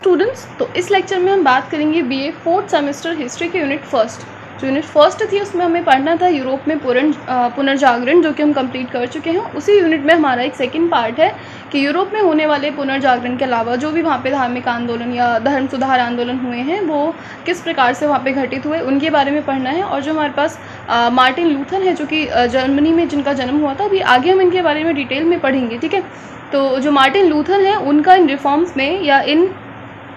Students, तो इस lecture में हम बात करेंगे बीए 4th सेमेस्टर हिस्ट्री के यूनिट फर्स्ट। जो यूनिट फर्स्ट थी उसमें हमें पढ़ना था यूरोप में पुनर्जागरण, जो कि हम कंप्लीट कर चुके हैं। उसी यूनिट में हमारा एक सेकंड पार्ट है कि यूरोप में होने वाले पुनर्जागरण के अलावा जो भी वहाँ पे धार्मिक आंदोलन या धर्म सुधार आंदोलन हुए हैं वो किस प्रकार से वहाँ पे घटित हुए उनके बारे में पढ़ना है। और जो हमारे पास मार्टिन लूथर है जो कि जर्मनी में जिनका जन्म हुआ था, अभी आगे हम इनके बारे में डिटेल में पढ़ेंगे, ठीक है। तो जो मार्टिन लूथर है उनका इन रिफॉर्म्स में या इन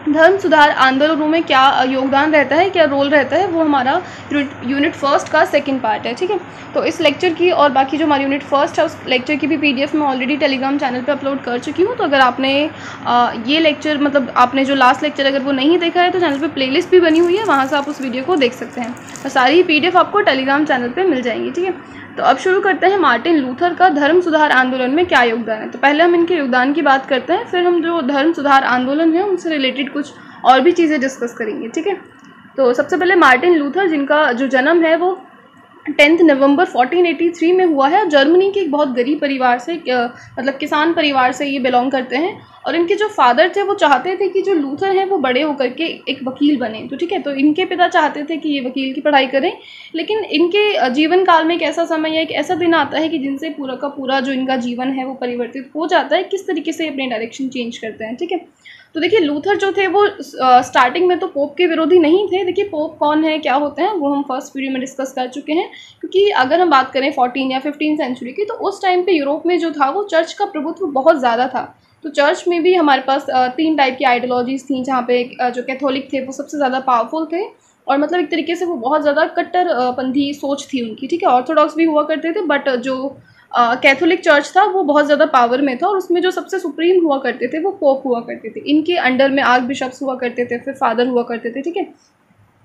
धर्म सुधार आंदोलनों में क्या योगदान रहता है, क्या रोल रहता है, वो हमारा यूनिट फर्स्ट का सेकंड पार्ट है, ठीक है। तो इस लेक्चर की और बाकी जो हमारी यूनिट फर्स्ट है उस लेक्चर की भी पीडीएफ मैं ऑलरेडी टेलीग्राम चैनल पे अपलोड कर चुकी हूँ। तो अगर आपने ये लेक्चर मतलब आपने जो लास्ट लेक्चर अगर वो नहीं देखा है तो चैनल पे प्लेलिस्ट भी बनी हुई है, वहाँ से आप उस वीडियो को देख सकते हैं। और सारी पीडीएफ आपको टेलीग्राम चैनल पर मिल जाएंगी, ठीक है। तो अब शुरू करते हैं मार्टिन लूथर का धर्म सुधार आंदोलन में क्या योगदान है। तो पहले हम इनके योगदान की बात करते हैं, फिर हम जो धर्म सुधार आंदोलन है उनसे रिलेटेड कुछ और भी चीज़ें डिस्कस करेंगे, ठीक है। तो सबसे पहले मार्टिन लूथर, जिनका जो जन्म है वो 10 नवंबर 1483 में हुआ है। जर्मनी के एक बहुत गरीब परिवार से मतलब किसान परिवार से ये बिलोंग करते हैं। और इनके जो फादर थे वो चाहते थे कि जो लूथर हैं वो बड़े होकर के एक वकील बने, तो ठीक है। तो इनके पिता चाहते थे कि ये वकील की पढ़ाई करें, लेकिन इनके जीवन काल में एक ऐसा समय या एक ऐसा दिन आता है कि जिनसे पूरा का पूरा जो इनका जीवन है वो परिवर्तित हो जाता है, किस तरीके से अपने डायरेक्शन चेंज करते हैं, ठीक है। तो देखिए लूथर जो थे वो स्टार्टिंग में तो पोप के विरोधी नहीं थे। देखिए पोप कौन है, क्या होते हैं, वो हम फर्स्ट वीडियो में डिस्कस कर चुके हैं। क्योंकि अगर हम बात करें 14 या 15 सेंचुरी की, तो उस टाइम पे यूरोप में जो था वो चर्च का प्रभुत्व बहुत ज़्यादा था। तो चर्च में भी हमारे पास 3 टाइप की आइडियोलॉजीज़ थी, जहाँ पे जो कैथोलिक थे वो सबसे ज़्यादा पावरफुल थे और मतलब एक तरीके से वो बहुत ज़्यादा कट्टरपंथी सोच थी उनकी, ठीक है। ऑर्थोडॉक्स भी हुआ करते थे, बट जो कैथोलिक चर्च था वो बहुत ज़्यादा पावर में था और उसमें जो सबसे सुप्रीम हुआ करते थे वो पोप हुआ करते थे। इनके अंडर में आर्क बिशप्स हुआ करते थे, फिर फादर हुआ करते थे, ठीक है।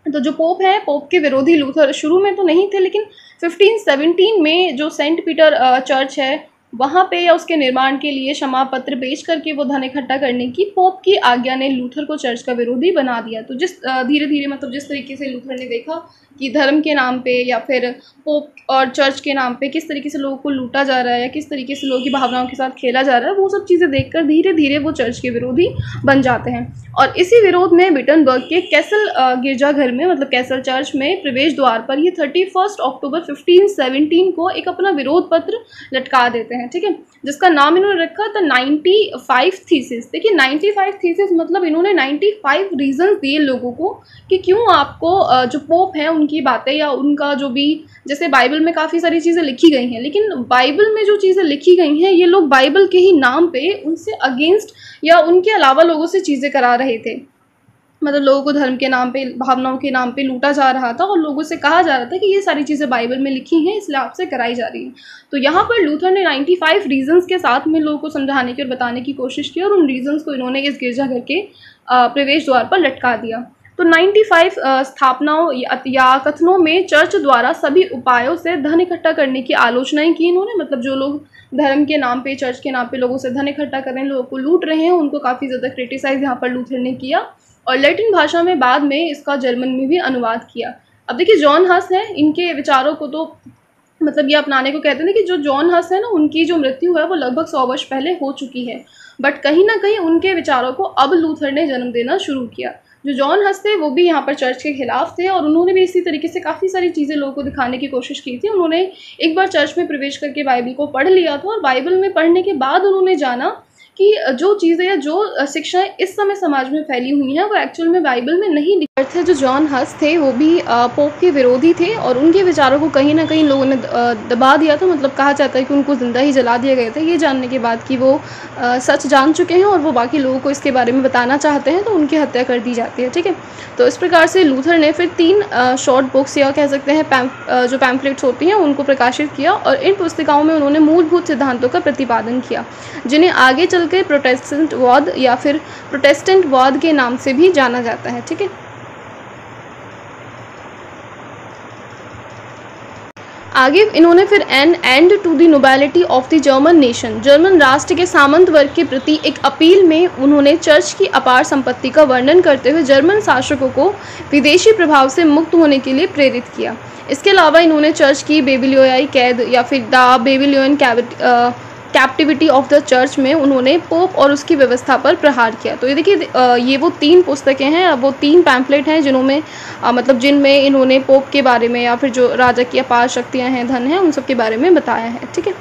तो जो पोप है, पोप के विरोधी लूथर शुरू में तो नहीं थे, लेकिन 1517 में जो सेंट पीटर चर्च है वहाँ पे या उसके निर्माण के लिए क्षमा पत्र पेश करके वो धन इकट्ठा करने की पोप की आज्ञा ने लूथर को चर्च का विरोधी बना दिया। तो धीरे धीरे मतलब जिस तरीके से लूथर ने देखा कि धर्म के नाम पे या फिर पोप और चर्च के नाम पे किस तरीके से लोगों को लूटा जा रहा है या किस तरीके से लोगों की भावनाओं के साथ खेला जा रहा है, वो सब चीज़ें देखकर धीरे धीरे वो चर्च के विरोधी बन जाते हैं। और इसी विरोध में विटनबर्ग के कैसल गिरजाघर में मतलब कैसल चर्च में प्रवेश द्वार पर ये 31 अक्टूबर 1517 को एक अपना विरोध पत्र लटका देते हैं, ठीक है, जिसका नाम इन्होंने रखा था 95 थीसिस। देखिए 95 थीसिस मतलब इन्होंने 95 रीजंस दिए लोगों को कि क्यों आपको जो पोप है उनकी बातें या उनका जो भी, जैसे बाइबल में काफ़ी सारी चीज़ें लिखी गई हैं, लेकिन बाइबल में जो चीज़ें लिखी गई हैं ये लोग बाइबल के ही नाम पे उनसे अगेंस्ट या उनके अलावा लोगों से चीज़ें करा रहे थे। मतलब लोगों को धर्म के नाम पे, भावनाओं के नाम पे लूटा जा रहा था और लोगों से कहा जा रहा था कि ये सारी चीज़ें बाइबल में लिखी हैं इसलिए आपसे कराई जा रही हैं। तो यहाँ पर लूथर ने 95 रीजंस के साथ में लोगों को समझाने की और बताने की कोशिश की और उन रीजंस को इन्होंने इस गिरजाघर के प्रवेश द्वार पर लटका दिया। तो 95 स्थापनाओं या कथनों में चर्च द्वारा सभी उपायों से धन इकट्ठा करने की आलोचनाएं की इन्होंने। मतलब जो लोग धर्म के नाम पे, चर्च के नाम पे लोगों से धन इकट्ठा कर रहे हैं, लोगों को लूट रहे हैं, उनको काफ़ी ज़्यादा क्रिटिसाइज यहाँ पर लूथर ने किया और लैटिन भाषा में बाद में इसका जर्मन में भी अनुवाद किया। अब देखिए जॉन हस है, इनके विचारों को तो मतलब ये अपनाने को कहते हैं कि जो जॉन हस है ना, उनकी जो मृत्यु है वो लगभग 100 वर्ष पहले हो चुकी है, बट कहीं ना कहीं उनके विचारों को अब लूथर ने जन्म देना शुरू किया। जो जॉन हस थे वो भी यहाँ पर चर्च के खिलाफ थे और उन्होंने भी इसी तरीके से काफ़ी सारी चीज़ें लोगों को दिखाने की कोशिश की थी। उन्होंने एक बार चर्च में प्रवेश करके बाइबल को पढ़ लिया था और बाइबल में पढ़ने के बाद उन्होंने जाना कि जो चीज़ें या जो शिक्षाएं इस समय समाज में फैली हुई हैं वो एक्चुअल में बाइबल में नहीं लिखी थे। जो जॉन हस थे वो भी पोप के विरोधी थे और उनके विचारों को कहीं ना कहीं लोगों ने दबा दिया था। मतलब कहा जाता है कि उनको ज़िंदा ही जला दिया गया था, ये जानने के बाद कि वो सच जान चुके हैं और वो बाकी लोगों को इसके बारे में बताना चाहते हैं, तो उनकी हत्या कर दी जाती है, ठीक है। तो इस प्रकार से लूथर ने फिर 3 शॉर्ट बुक्स या कह सकते हैं जो पैम्फलेट्स होती हैं उनको प्रकाशित किया और इन पुस्तिकाओं में उन्होंने मूलभूत सिद्धांतों का प्रतिपादन किया, जिन्हें आगे चल के प्रोटेस्टेंटवाद या फिर प्रोटेस्टेंटवाद के नाम से भी जाना जाता है, ठीक है। आगे इन्होंने फिर an end to the nobility of the German nation, German राष्ट्र के सामंत वर्ग के प्रति एक अपील में उन्होंने चर्च की अपार संपत्ति का वर्णन करते हुए जर्मन शासकों को विदेशी प्रभाव से मुक्त होने के लिए प्रेरित किया। इसके अलावा इन्होंने चर्च की बेबीलोनियाई कैद या फिर the Babylonian captivity of the church में उन्होंने पोप और उसकी व्यवस्था पर प्रहार किया। तो ये देखिए ये वो 3 पुस्तकें हैं, वो 3 पैम्फलेट हैं जिनमें मतलब जिनमें इन्होंने पोप के बारे में या फिर जो राजा की अपार शक्तियाँ हैं, धन है, उन सब के बारे में बताया है। ठीक है,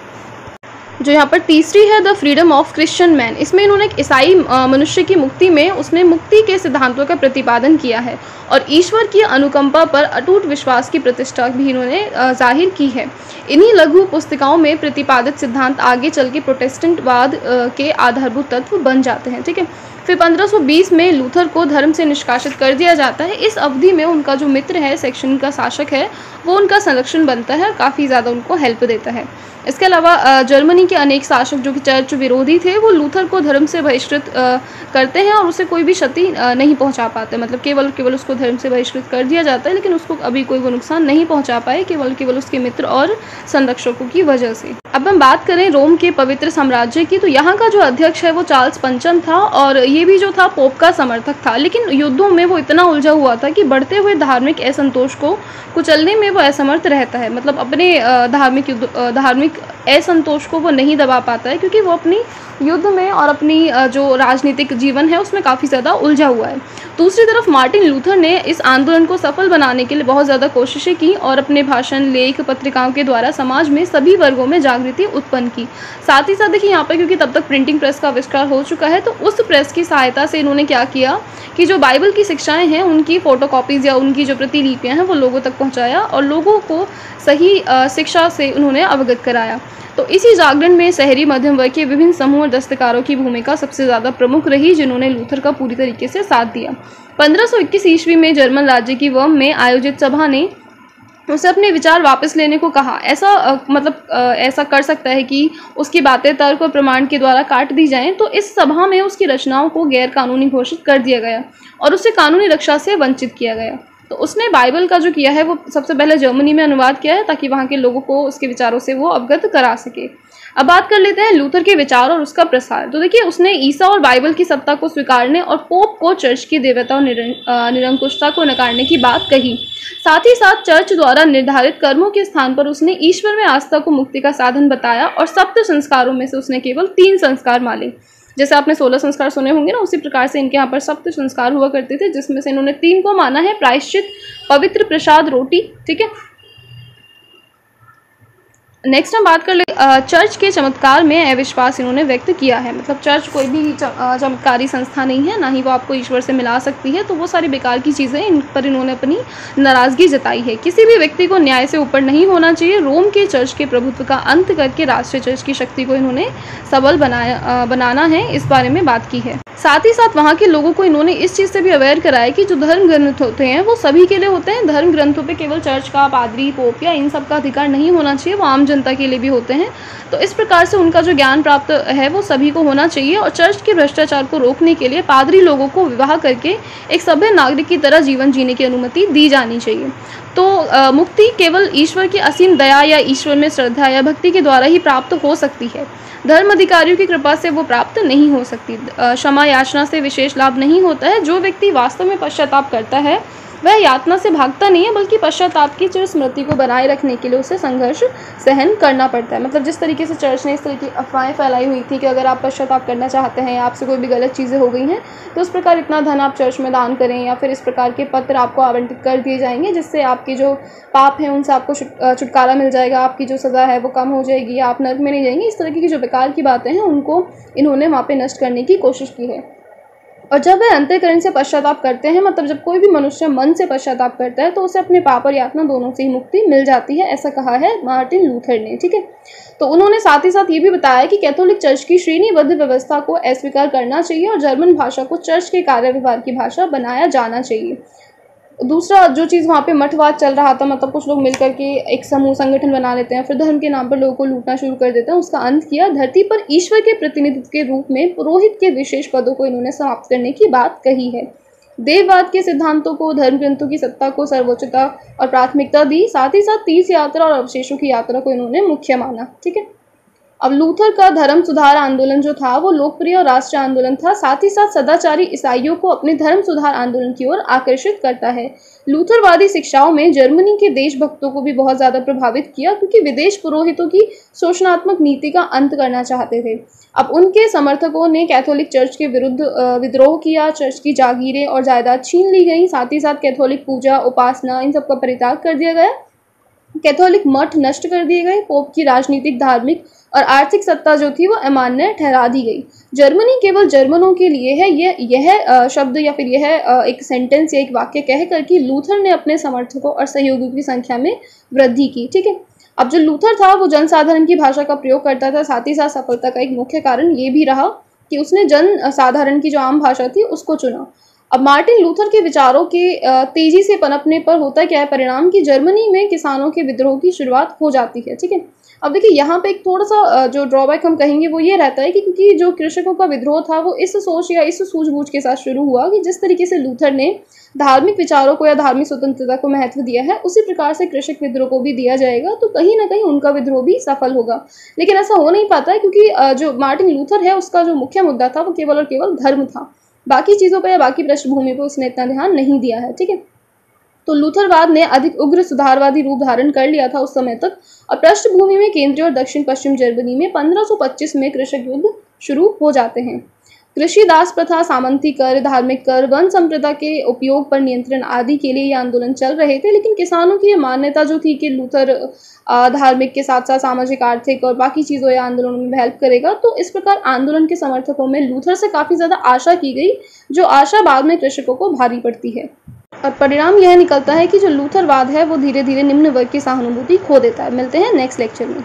जो यहाँ पर तीसरी है the freedom of Christian man, इसमें इन्होंने एक ईसाई मनुष्य की मुक्ति में उसने मुक्ति के सिद्धांतों का प्रतिपादन किया है और ईश्वर की अनुकंपा पर अटूट विश्वास की प्रतिष्ठा भी इन्होंने जाहिर की है। इन्हीं लघु पुस्तिकाओं में प्रतिपादित सिद्धांत आगे चल के प्रोटेस्टेंटवाद के आधारभूत तत्व बन जाते हैं। ठीक है, फिर 1520 में लूथर को धर्म से निष्कासित कर दिया जाता है। इस अवधि में उनका जो मित्र है, सेक्शन का शासक है, वो उनका संरक्षण बनता है और काफ़ी ज़्यादा उनको हेल्प देता है। इसके अलावा जर्मनी के अनेक शासक जो कि चर्च विरोधी थे, वो लूथर को धर्म से बहिष्कृत करते हैं और उसे कोई भी क्षति नहीं पहुंचा पाते। मतलब केवल उसको धर्म से बहिष्कृत कर दिया जाता है, लेकिन उसको अभी कोई वो नुकसान नहीं पहुंचा पाए, केवल उसके मित्र और संरक्षकों की वजह से। अब हम बात करें रोम के पवित्र साम्राज्य की, तो यहाँ का जो अध्यक्ष है वो चार्ल्स पंचम था और ये भी जो था पोप का समर्थक था, लेकिन युद्धों में वो इतना उलझा हुआ था कि बढ़ते हुए धार्मिक असंतोष को कुचलने में वो असमर्थ रहता है। मतलब अपने धार्मिक असंतोष को वो नहीं दबा पाता है, क्योंकि वो अपनी युद्ध में और अपनी जो राजनीतिक जीवन है उसमें काफ़ी ज़्यादा उलझा हुआ है। दूसरी तरफ मार्टिन लूथर ने इस आंदोलन को सफल बनाने के लिए बहुत ज़्यादा कोशिशें की और अपने भाषण, लेख, पत्रिकाओं के द्वारा समाज में सभी वर्गों में जागृति उत्पन्न की। साथ ही साथ देखिए यहाँ पर, क्योंकि तब तक प्रिंटिंग प्रेस का आविष्कार हो चुका है, तो उस प्रेस की सहायता से इन्होंने क्या किया कि जो बाइबल की शिक्षाएं हैं उनकी फ़ोटोकॉपीज़ या उनकी जो प्रतिलिपियाँ हैं वो लोगों तक पहुँचाया और लोगों को सही शिक्षा से उन्होंने अवगत कराया। तो इसी जागरण में शहरी मध्यम वर्ग के विभिन्न समूह और दस्तकारों की भूमिका सबसे ज़्यादा प्रमुख रही, जिन्होंने लूथर का पूरी तरीके से साथ दिया। 1521 ईस्वी में जर्मन राज्य की वर्म में आयोजित सभा ने उसे अपने विचार वापस लेने को कहा। ऐसा कर सकता है कि उसकी बातें तर्क और प्रमाण के द्वारा काट दी जाएं। तो इस सभा में उसकी रचनाओं को गैर कानूनी घोषित कर दिया गया और उसे कानूनी रक्षा से वंचित किया गया। तो उसने बाइबल का जो किया है वो सबसे पहले जर्मनी में अनुवाद किया है, ताकि वहाँ के लोगों को उसके विचारों से वो अवगत करा सके। अब बात कर लेते हैं लूथर के विचार और उसका प्रसार। तो देखिए, उसने ईसा और बाइबल की सत्ता को स्वीकारने और पोप को चर्च की देवता और निरंकुशता को नकारने की बात कही। साथ ही साथ चर्च द्वारा निर्धारित कर्मों के स्थान पर उसने ईश्वर में आस्था को मुक्ति का साधन बताया और सप्त संस्कारों में से उसने केवल 3 संस्कार माने। जैसे आपने 16 संस्कार सुने होंगे ना, उसी प्रकार से इनके यहाँ पर सप्त संस्कार हुआ करते थे, जिसमें से इन्होंने 3 को माना है: प्रायश्चित, पवित्र प्रसाद, रोटी। ठीक है, नेक्स्ट हम बात कर ले चर्च के चमत्कार में अविश्वास इन्होंने व्यक्त किया है। मतलब चर्च कोई भी चमत्कारी संस्था नहीं है, ना ही वो आपको ईश्वर से मिला सकती है, तो वो सारी बेकार की चीज़ें, इन पर इन्होंने अपनी नाराज़गी जताई है। किसी भी व्यक्ति को न्याय से ऊपर नहीं होना चाहिए। रोम के चर्च के प्रभुत्व का अंत करके राष्ट्रीय चर्च की शक्ति को इन्होंने सबल बनाना है, इस बारे में बात की है। साथ ही साथ वहाँ के लोगों को इन्होंने इस चीज़ से भी अवेयर कराया कि जो धर्म ग्रंथ होते हैं वो सभी के लिए होते हैं। धर्म ग्रंथों पे केवल चर्च का, पादरी, पोप या इन सब का अधिकार नहीं होना चाहिए, वो आम जनता के लिए भी होते हैं। तो इस प्रकार से उनका जो ज्ञान प्राप्त है वो सभी को होना चाहिए और चर्च के भ्रष्टाचार को रोकने के लिए पादरी लोगों को विवाह करके एक सभ्य नागरिक की तरह जीवन जीने की अनुमति दी जानी चाहिए। तो मुक्ति केवल ईश्वर की असीम दया या ईश्वर में श्रद्धा या भक्ति के द्वारा ही प्राप्त हो सकती है। धर्म अधिकारियों की कृपा से वो प्राप्त नहीं हो सकती। क्षमा याचना से विशेष लाभ नहीं होता है। जो व्यक्ति वास्तव में पश्चाताप करता है वह यातना से भागता नहीं है, बल्कि पश्चाताप की चिर स्मृति को बनाए रखने के लिए उसे संघर्ष सहन करना पड़ता है। मतलब जिस तरीके से चर्च ने इस तरह की अफवाहें फैलाई हुई थी कि अगर आप पश्चाताप करना चाहते हैं या आपसे कोई भी गलत चीज़ें हो गई हैं तो उस प्रकार इतना धन आप चर्च में दान करें, या फिर इस प्रकार के पत्र आपको आवंटित कर दिए जाएंगे जिससे आपके जो पाप हैं उनसे आपको छुटकारा मिल जाएगा, आपकी जो सज़ा है वो कम हो जाएगी, आप नर्क में नहीं जाएंगे। इस तरह की जो बेकार की बातें हैं उनको इन्होंने वहाँ पे नष्ट करने की कोशिश की है। और जब वह अंतःकरण से पश्चाताप करते हैं, मतलब जब कोई भी मनुष्य मन से पश्चाताप करता है तो उसे अपने पाप और यातना दोनों से ही मुक्ति मिल जाती है, ऐसा कहा है मार्टिन लूथर ने। ठीक है, तो उन्होंने साथ ही साथ ये भी बताया कि कैथोलिक चर्च की श्रेणीबद्ध व्यवस्था को अस्वीकार करना चाहिए और जर्मन भाषा को चर्च के कार्य व्यवहार की भाषा बनाया जाना चाहिए। दूसरा जो चीज़ वहाँ पे मठवाद चल रहा था, मतलब कुछ लोग मिलकर के एक समूह संगठन बना लेते हैं, फिर धर्म के नाम पर लोगों को लूटना शुरू कर देते हैं, उसका अंत किया। धरती पर ईश्वर के प्रतिनिधित्व के रूप में पुरोहित के विशेष पदों को इन्होंने समाप्त करने की बात कही है। देववाद के सिद्धांतों को, धर्म ग्रंथों की सत्ता को सर्वोच्चता और प्राथमिकता दी। साथ ही साथ तीर्थ यात्रा और अवशेषों की यात्रा को इन्होंने मुख्य माना। ठीक है, अब लूथर का धर्म सुधार आंदोलन जो था वो लोकप्रिय और राष्ट्रीय आंदोलन था, साथ ही साथ सदाचारी ईसाइयों को अपने धर्म सुधार आंदोलन की ओर आकर्षित करता है। लूथरवादी शिक्षाओं में जर्मनी के देशभक्तों को भी बहुत ज़्यादा प्रभावित किया, क्योंकि विदेश पुरोहितों की शोषणात्मक नीति का अंत करना चाहते थे। अब उनके समर्थकों ने कैथोलिक चर्च के विरुद्ध विद्रोह किया, चर्च की जागीरें और जायदाद छीन ली गई, साथ ही साथ कैथोलिक पूजा, उपासना, इन सब का परित्याग कर दिया गया। कैथोलिक मठ नष्ट कर दिए गए, पोप की राजनीतिक, धार्मिक और आर्थिक सत्ता जो थी वो अमान्य ठहरा दी गई। जर्मनी केवल जर्मनों के लिए है, यह शब्द या फिर यह एक सेंटेंस या एक वाक्य कहकर कि लूथर ने अपने समर्थकों और सहयोगियों की संख्या में वृद्धि की। ठीक है, अब जो लूथर था वो जनसाधारण की भाषा का प्रयोग करता था, साथ ही साथ सफलता का एक मुख्य कारण ये भी रहा कि उसने जन साधारण की जो आम भाषा थी उसको चुना। अब मार्टिन लूथर के विचारों के तेजी से पनपने पर होता क्या है परिणाम, कि जर्मनी में किसानों के विद्रोह की शुरुआत हो जाती है। ठीक है, अब देखिए यहाँ पे एक थोड़ा सा जो ड्रॉबैक हम कहेंगे वो ये रहता है कि क्योंकि जो कृषकों का विद्रोह था वो इस सोच या इस सूझबूझ के साथ शुरू हुआ कि जिस तरीके से लूथर ने धार्मिक विचारों को या धार्मिक स्वतंत्रता को महत्व दिया है, उसी प्रकार से कृषक विद्रोह को भी दिया जाएगा, तो कहीं ना कहीं उनका विद्रोह भी सफल होगा। लेकिन ऐसा हो नहीं पाता है, क्योंकि जो मार्टिन लूथर है उसका जो मुख्य मुद्दा था वो केवल और केवल धर्म था, बाकी चीज़ों पर या बाकी पृष्ठभूमि पर उसने इतना ध्यान नहीं दिया है। ठीक है, तो लूथरवाद ने अधिक उग्र सुधारवादी रूप धारण कर लिया था उस समय तक, और पृष्ठभूमि में केंद्रीय और दक्षिण पश्चिम जर्मनी में 1525 में कृषक युद्ध शुरू हो जाते हैं। कृषि दास प्रथा, सामंती कर, धार्मिक कर, वन संप्रदा के उपयोग पर नियंत्रण आदि के लिए ये आंदोलन चल रहे थे। लेकिन किसानों की ये मान्यता जो थी कि लूथर धार्मिक के साथ साथ सामाजिक, आर्थिक और बाकी चीज़ों या आंदोलनों में हेल्प करेगा, तो इस प्रकार आंदोलन के समर्थकों में लूथर से काफ़ी ज़्यादा आशा की गई, जो आशा बाद में कृषकों को भारी पड़ती है। और परिणाम यह निकलता है कि जो लूथरवाद है वो धीरे धीरे निम्न वर्ग की सहानुभूति खो देता है। मिलते हैं नेक्स्ट लेक्चर में।